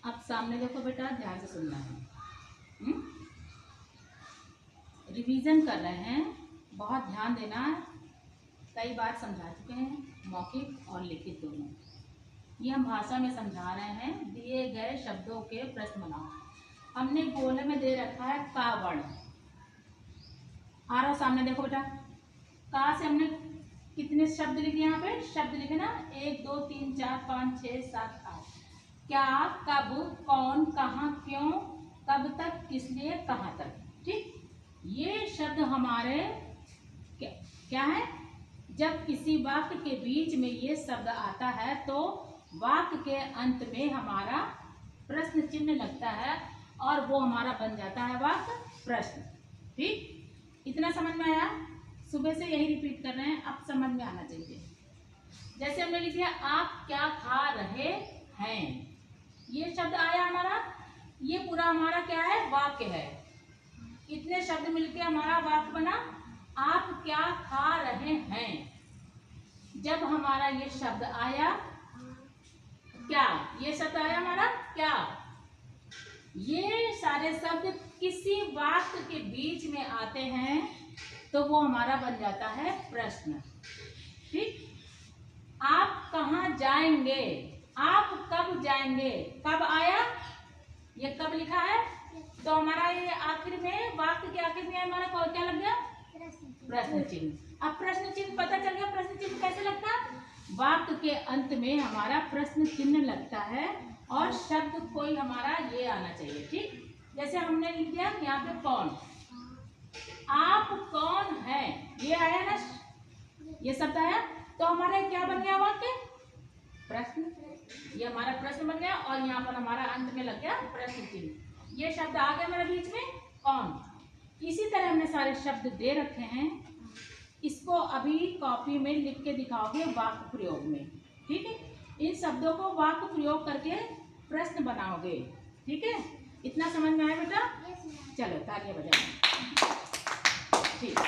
अब सामने देखो बेटा, ध्यान से सुनना है। रिवीजन कर रहे हैं, बहुत ध्यान देना है। कई बार समझा चुके हैं, मौखिक और लिखित दोनों। ये हम भाषा में समझा रहे हैं। दिए गए शब्दों के प्रश्न बनाओ। हमने गोले में दे रखा है का वर्ण। आ रहा सामने देखो बेटा, का से हमने कितने शब्द लिखे? यहाँ पे शब्द लिखे ना, 1 2 3 4 5 6 7 8। क्या, कब, कौन, कहाँ, क्यों, कब तक, किस लिए, कहाँ तक। ठीक, ये शब्द हमारे क्या है? जब किसी वाक्य के बीच में ये शब्द आता है तो वाक्य के अंत में हमारा प्रश्न चिन्ह लगता है और वो हमारा बन जाता है वाक्य प्रश्न। ठीक, इतना समझ में आया? सुबह से यही रिपीट कर रहे हैं, अब समझ में आना चाहिए। जैसे हमने लिख दिया, आप क्या खा रहे हैं, ये शब्द आया हमारा, ये पूरा हमारा क्या है? वाक्य है। इतने शब्द मिलके हमारा वाक्य बना, आप क्या खा रहे हैं। जब हमारा ये शब्द आया, क्या, ये शब्द आया हमारा क्या, ये सारे शब्द किसी वाक्य के बीच में आते हैं तो वो हमारा बन जाता है प्रश्न। ठीक, आप कहाँ जाएंगे, आप कब जाएंगे, कब आया, ये कब लिखा है, तो हमारा ये आखिर में, वाक्य के आखिर में हमारा क्या लग गया? प्रश्न चिन्ह। अब प्रश्न चिन्ह पता चल गया, प्रश्न चिन्ह कैसे लगता है? वाक्य के अंत में हमारा प्रश्न चिन्ह लगता है और शब्द कोई हमारा ये आना चाहिए। ठीक, जैसे हमने लिख दिया यहाँ पे कौन, आप कौन है, ये आया ना, ये शब्द आया तो हमारा क्या बन गया? वाक्य प्रश्न। ये हमारा प्रश्न बन गया और यहाँ पर हमारा अंत में लग गया प्रश्न चिन्ह। ये शब्द आ गया मेरे बीच में कौन। इसी तरह हमने सारे शब्द दे रखे हैं, इसको अभी कॉपी में लिख के दिखाओगे वाक्य प्रयोग में। ठीक है, इन शब्दों को वाक्य प्रयोग करके प्रश्न बनाओगे। ठीक है, इतना समझ में आया बेटा? चलो तालियां बजाओ। ठीक।